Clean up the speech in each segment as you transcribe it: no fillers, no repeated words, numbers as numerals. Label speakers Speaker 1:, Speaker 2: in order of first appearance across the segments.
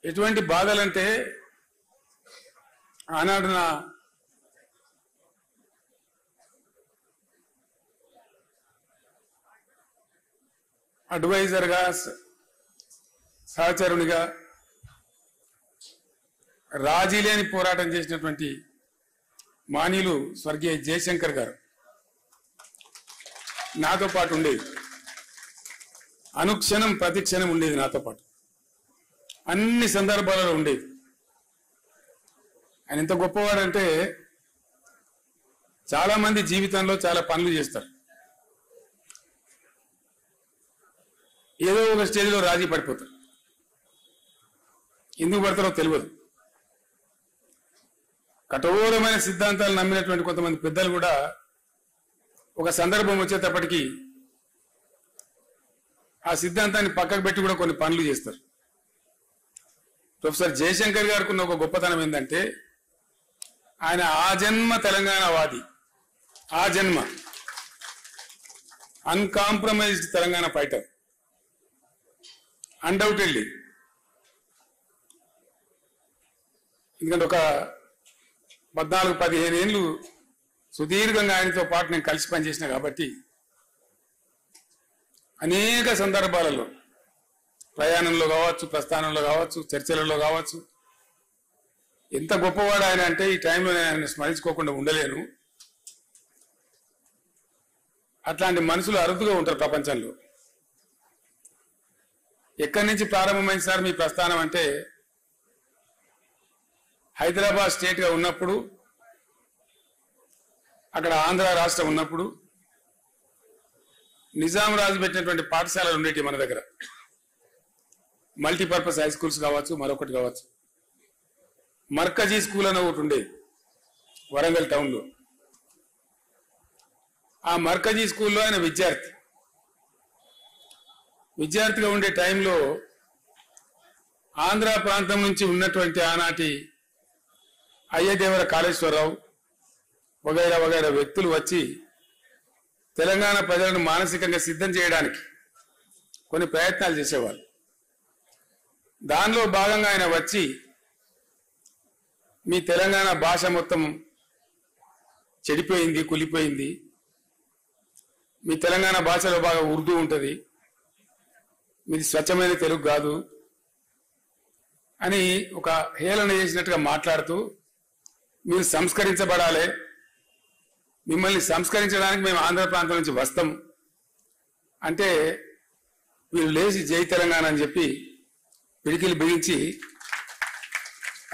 Speaker 1: ఎటువంటి బాధలంటే ఆనాడు నా అడ్వైజర్గా సహచరునిగా రాజీ లేని పోరాటం చేసినటువంటి మాన్యులు స్వర్గీయ జయశంకర్ గారు నాతో పాటు ఉండేది. అనుక్షణం ప్రతిక్షణం ఉండేది నాతో పాటు, అన్ని సందర్భాలలో ఉండేది. ఆయన ఎంత గొప్పవాడంటే చాలా మంది జీవితంలో చాలా పనులు చేస్తారు, ఏదో ఒక స్టేజ్లో రాజీ పడిపోతారు. ఎందుకు పడతారో తెలియదు. కఠోరమైన సిద్ధాంతాలు నమ్మినటువంటి కొంతమంది పెద్దలు కూడా ఒక సందర్భం వచ్చేటప్పటికి ఆ సిద్ధాంతాన్ని పక్కకు పెట్టి కూడా కొన్ని పనులు చేస్తారు. ప్రొఫెసర్ జయశంకర్ గారికి ఉన్న ఒక గొప్పతనం ఏంటంటే ఆయన ఆజన్మ తెలంగాణవాది, ఆజన్మ అన్కాంప్రమైజ్డ్ తెలంగాణ ఫైటర్, అన్డౌటెడ్లీ. ఎందుకంటే ఒక 14-15 ఏళ్ళు సుదీర్ఘంగా ఆయనతో పాటు నేను కలిసి పనిచేసిన కాబట్టి అనేక సందర్భాలలో ప్రయాణంలో కావచ్చు, ప్రస్థానంలో కావచ్చు, చర్చలలో కావచ్చు, ఎంత గొప్పవాడు ఆయన అంటే ఈ టైంలో నేను ఆయన స్మరించుకోకుండా ఉండలేను. అట్లాంటి మనుషులు అరుదుగా ఉంటారు ప్రపంచంలో. ఎక్కడి నుంచి ప్రారంభమైంది సార్ మీ ప్రస్థానం అంటే హైదరాబాద్ స్టేట్గా ఉన్నప్పుడు, అక్కడ ఆంధ్ర రాష్ట్రం ఉన్నప్పుడు నిజాం రాజు పెట్టినటువంటి పాఠశాలలు ఉండేవి మన దగ్గర. మల్టీపర్పస్ హై స్కూల్స్ కావచ్చు, మరొకటి కావచ్చు. మర్కజీ స్కూల్ అని ఒకటి ఉండేది వరంగల్ టౌన్లో. ఆ మర్కజీ స్కూల్లో ఆయన విద్యార్థిగా ఉండే టైంలో ఆంధ్ర ప్రాంతం నుంచి ఉన్నటువంటి ఆనాటి అయ్యదేవర కాళేశ్వరరావు వగైరా వగైరా వ్యక్తులు వచ్చి తెలంగాణ ప్రజలను మానసికంగా సిద్ధం చేయడానికి కొన్ని ప్రయత్నాలు చేసేవాళ్ళు. దానిలో భాగంగా ఆయన వచ్చి మీ తెలంగాణ భాష మొత్తం చెడిపోయింది, కులిపోయింది, మీ తెలంగాణ భాషలో బాగా ఉర్దూ ఉంటుంది, మీది స్వచ్ఛమైన తెలుగు కాదు అని ఒక హేళన చేసినట్టుగా మాట్లాడుతూ మీరు సంస్కరించబడాలి, మిమ్మల్ని సంస్కరించడానికి మేము ఆంధ్ర ప్రాంతం నుంచి వస్తాం అంటే వీళ్ళు లేచి జై తెలంగాణ అని చెప్పి పిడికిలు బిగించి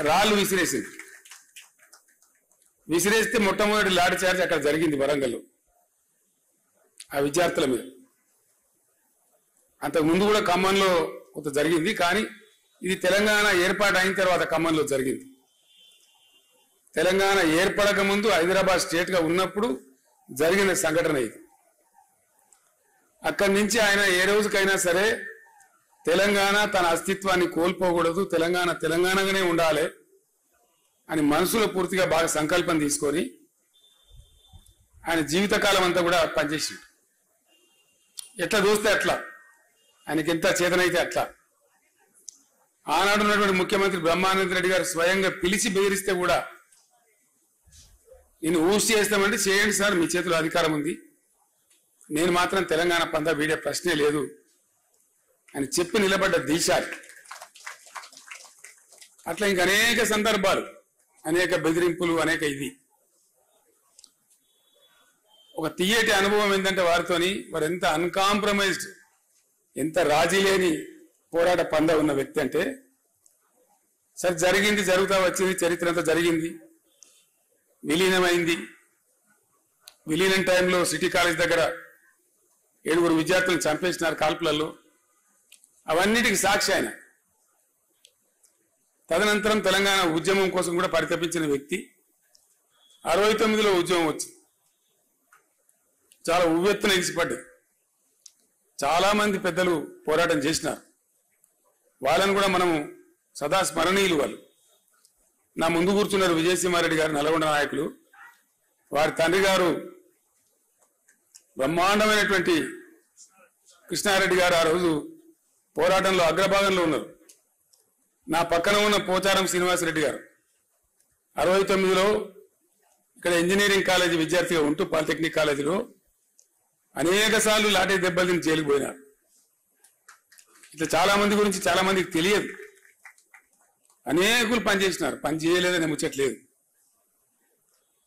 Speaker 1: రాళ్ళు విసిరేస్తే మొట్టమొదటి లాఠీ చార్జ్ అక్కడ జరిగింది వరంగల్లో ఆ విద్యార్థుల మీద. అంతకు ముందు కూడా ఖమ్మంలో కొంత జరిగింది, కానీ ఇది తెలంగాణ ఏర్పాటు అయిన తర్వాత ఖమ్మంలో జరిగింది. తెలంగాణ ఏర్పడక ముందు హైదరాబాద్ స్టేట్గా ఉన్నప్పుడు జరిగిన సంఘటన ఇది. అక్కడి నుంచి ఆయన ఏ రోజుకైనా సరే తెలంగాణ తన అస్తిత్వాన్ని కోల్పోకూడదు, తెలంగాణ తెలంగాణగానే ఉండాలి అని మనసులో పూర్తిగా బాగా సంకల్పం తీసుకొని ఆయన జీవితకాలం అంతా కూడా పనిచేసిండు. ఎట్లా చూస్తే అట్లా, ఆయనకి ఎంత చేతనైతే అట్లా. ఆనాడు ఉన్నటువంటి ముఖ్యమంత్రి బ్రహ్మానంద రెడ్డి గారు స్వయంగా పిలిచి బెదిరిస్తే కూడా నేను ఊసి చేస్తామంటే చేయండి సార్, మీ చేతిలో అధికారం ఉంది, నేను మాత్రం తెలంగాణ పందా వీడే ప్రశ్నే లేదు అని చెప్పి నిలబడ్డ దీశాలు. అట్లా ఇంక అనేక సందర్భాలు, అనేక బెదిరింపులు, అనేక ఇది. ఒక తీయటి అనుభవం ఏంటంటే వారితోని వారు ఎంత అన్కాంప్రమైజ్డ్, ఎంత రాజీ లేని పోరాట పందా ఉన్న వ్యక్తి అంటే సరే జరిగింది, జరుగుతా వచ్చింది, చరిత్ర అంతా జరిగింది, విలీనమైంది. విలీనం టైంలో సిటీ కాలేజ్ దగ్గర 7 విద్యార్థులను చంపేసినారు కాల్పులలో. అవన్నిటికి సాక్షి ఆయన. తదనంతరం తెలంగాణ ఉద్యమం కోసం కూడా పరితపించిన వ్యక్తి. 69లో ఉద్యమం వచ్చింది, చాలా ఉవ్వెత్తున ఎగిసిపడ్డది. చాలా మంది పెద్దలు పోరాటం చేసినారు, వాళ్ళని కూడా మనము సదా స్మరణీయులు. వాళ్ళు నా ముందు కూర్చున్నారు విజయసింహారెడ్డి గారు, నల్గొండ నాయకులు. వారి తండ్రి గారు బ్రహ్మాండమైనటువంటి కృష్ణారెడ్డి గారు ఆ రోజు పోరాటంలో అగ్రభాగంలో ఉన్నారు. నా పక్కన ఉన్న పోచారం శ్రీనివాసరెడ్డి గారు 69లో ఇక్కడ ఇంజనీరింగ్ కాలేజీ విద్యార్థిగా ఉంటూ పాలిటెక్నిక్ కాలేజీలో అనేక సార్లు లాఠీ దెబ్బలు తిని జైలుకు పోయినారు. ఇట్లా చాలా మంది గురించి చాలా మందికి తెలియదు. అనేకులు పనిచేసినారు, పని చేయలేదని ముచ్చట్లేదు.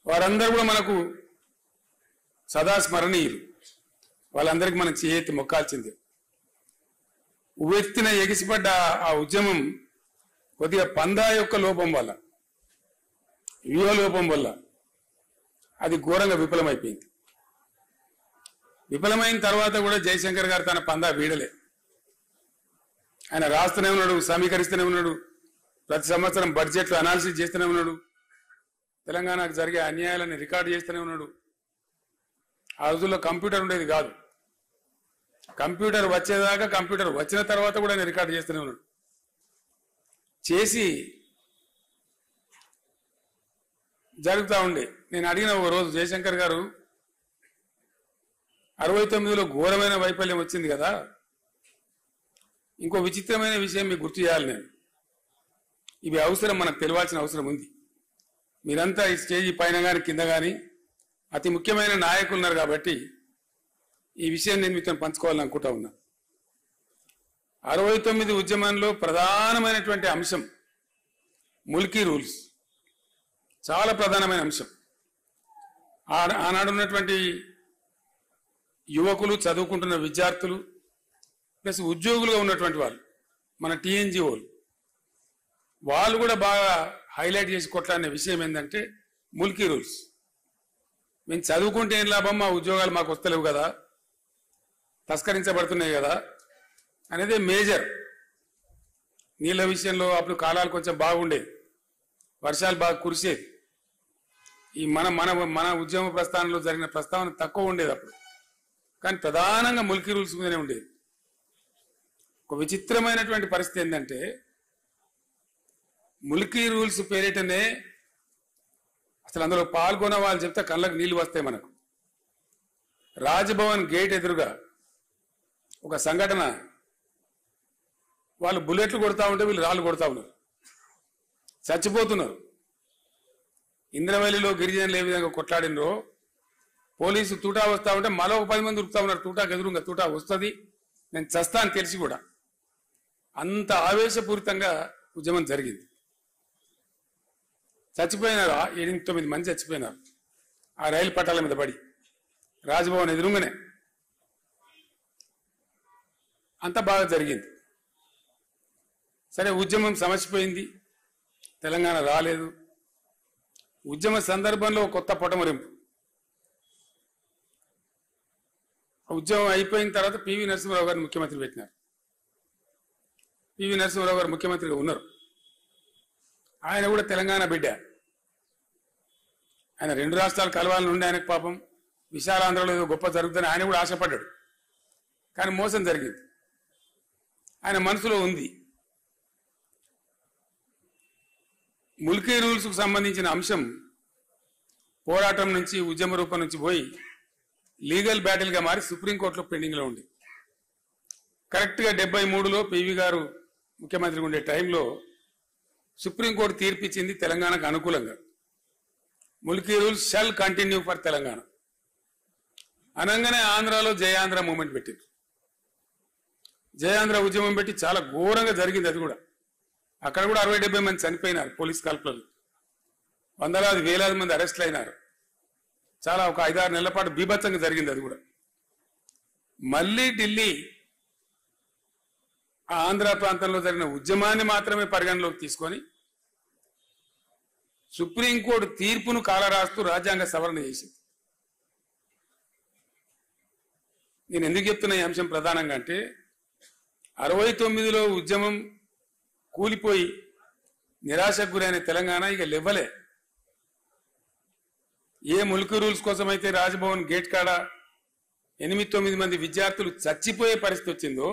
Speaker 1: వారందరూ కూడా మనకు సదా స్మరణీయులు. వాళ్ళందరికీ మనం చేయెత్తి మొక్కాల్సిందే. ఉవ్వెత్తిన ఎగిసిపడ్డ ఆ ఉద్యమం కొద్దిగా పందా యొక్క లోపం వల్ల, వ్యూహ లోపం వల్ల అది ఘోరంగా విఫలమైపోయింది. విఫలమైన తర్వాత కూడా జయశంకర్ గారు తన పందా వీడలే. ఆయన రాస్తూనే ఉన్నాడు, సమీకరిస్తూనే ఉన్నాడు, ప్రతి సంవత్సరం బడ్జెట్లు అనాలిసిస్ చేస్తూనే ఉన్నాడు, తెలంగాణకు జరిగే అన్యాయాలని రికార్డు చేస్తూనే ఉన్నాడు. ఆ రోజుల్లో కంప్యూటర్ ఉండేది కాదు. కంప్యూటర్ వచ్చేదాకా, కంప్యూటర్ వచ్చిన తర్వాత కూడా ఆయన రికార్డు చేస్తూనే ఉన్నాడు. చేసి జరుగుతూ ఉండే. నేను అడిగిన ఒక రోజు, జయశంకర్ గారు 69లో ఘోరమైన వైఫల్యం వచ్చింది కదా, ఇంకో విచిత్రమైన విషయం మీకు గుర్తు చేయాలి. నేను ఇవి అవసరం, మనకు తెలియాల్సిన అవసరం ఉంది. మీరంతా ఈ స్టేజీ పైన కానీ కింద కానీ అతి ముఖ్యమైన నాయకులు ఉన్నారు కాబట్టి ఈ విషయం నేను మీతో పంచుకోవాలనుకుంటా ఉన్నా. 69 ఉద్యమంలో ప్రధానమైనటువంటి అంశం ముల్కీ రూల్స్, చాలా ప్రధానమైన అంశం. ఆనాడు ఉన్నటువంటి యువకులు, చదువుకుంటున్న విద్యార్థులు, ప్లస్ ఉద్యోగులుగా ఉన్నటువంటి వాళ్ళు, మన టీఎన్జిఓలు, వాళ్ళు కూడా బాగా హైలైట్ చేసి కొట్లాడిన విషయం ఏంటంటే ముల్కీ రూల్స్. మేము చదువుకుంటే ఏం లాభం, మా ఉద్యోగాలు మాకు వస్తలేవు కదా, తస్కరించబడుతున్నాయి కదా అనేది మేజర్. నీళ్ళ విషయంలో అప్పుడు కాలాలు కొంచెం బాగుండేది, వర్షాలు బాగా కురిసేది. ఈ మన మన మన ఉద్యమ ప్రస్థానంలో జరిగిన ప్రస్తావన తక్కువ ఉండేది అప్పుడు, కానీ ప్రధానంగా ముల్కీ రూల్స్ మీదనే ఉండేది. ఒక విచిత్రమైనటువంటి పరిస్థితి ఏంటంటే ముల్కీ రూల్స్ పేరిటనే అసలు అందులో పాల్గొన్న వాళ్ళు చెప్తే కళ్ళకు నీళ్లు వస్తాయి మనకు. రాజ్భవన్ గేట్ ఎదురుగా ఒక సంఘటన, వాళ్ళు బుల్లెట్లు కొడతా ఉంటే వీళ్ళు రాళ్ళు కొడతా ఉన్నారు, చచ్చిపోతున్నారు. ఇంద్రవల్లిలో గిరిజనులు ఏ విధంగా కొట్లాడినరో, పోలీసు తూటా వస్తా ఉంటే మరో 10 మంది ఉరుకుతా ఉన్నారు. తూటాకు ఎదురుగా తూటా వస్తుంది, నేను చస్తా అని తెలిసి కూడా. అంత ఆవేశపూరితంగా ఉద్యమం జరిగింది. చచ్చిపోయినారు, 8-9 మంది చచ్చిపోయినారు ఆ రైలు పట్టాల మీద పడి, రాజ్భవన్ ఎదురుగానే. అంత బాగా జరిగింది. సరే, ఉద్యమం సమసిపోయింది, తెలంగాణ రాలేదు. ఉద్యమ సందర్భంలో కొత్త పొటమరింపు. ఉద్యమం అయిపోయిన తర్వాత పివి నరసింహారావు గారిని ముఖ్యమంత్రి పెట్టినారు. పివి నరసింహారావు గారు ముఖ్యమంత్రిగా ఉన్నారు. ఆయన కూడా తెలంగాణ బిడ్డ. ఆయన 2 రాష్ట్రాలు కలవాలని ఉండే ఆయనకు పాపం, విశాలాంధ్రలో ఏదో గొప్ప జరుగుతుందని ఆయన కూడా ఆశపడ్డాడు. కానీ మోసం జరిగింది, ఆయన మనసులో ఉంది. ముల్కీ రూల్స్కు సంబంధించిన అంశం పోరాటం నుంచి, ఉద్యమ రూపం నుంచి పోయి లీగల్ బ్యాటిల్గా మారి సుప్రీంకోర్టులో పెండింగ్లో ఉంది. కరెక్ట్గా 73లో పివి గారు ముఖ్యమంత్రిగా ఉండే టైంలో సుప్రీంకోర్టు తీర్పిచ్చింది తెలంగాణకు అనుకూలంగా. Mulki rules shall continue for Telangana అనగానే ఆంధ్రాలో జయాంధ్ర మూమెంట్ పెట్టింది. జయాంధ్ర ఉద్యమం పెట్టి చాలా ఘోరంగా జరిగింది. అది కూడా అక్కడ కూడా 60-70 మంది చనిపోయినారు పోలీస్ కాల్పులలో, వందలాది వేలాది మంది అరెస్ట్లు అయినారు. చాలా ఒక 5-6 నెలల పాటు బీభత్సంగా జరిగింది. అది కూడా మళ్ళీ ఢిల్లీ ఆ ఆంధ్ర ప్రాంతంలో జరిగిన ఉద్యమాన్ని మాత్రమే పరిగణలోకి తీసుకొని సుప్రీంకోర్టు తీర్పును కాలరాస్తూ రాజ్యాంగ సవరణ చేసింది. నేను ఎందుకు చెప్తున్నా ఈ అంశం ప్రధానంగా అంటే 69లో ఉద్యమం కూలిపోయి నిరాశకు గురైన తెలంగాణ ఇక లెవ్వలే. ఏ ముల్కీ రూల్స్ కోసమైతే రాజ్భవన్ గేట్ కాడ 8-9 మంది విద్యార్థులు చచ్చిపోయే పరిస్థితి వచ్చిందో,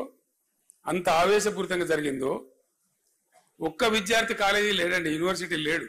Speaker 1: అంత ఆవేశపూరితంగా జరిగిందో, ఒక్క విద్యార్థి కాలేజీ లేడండి, యూనివర్సిటీ లేడు.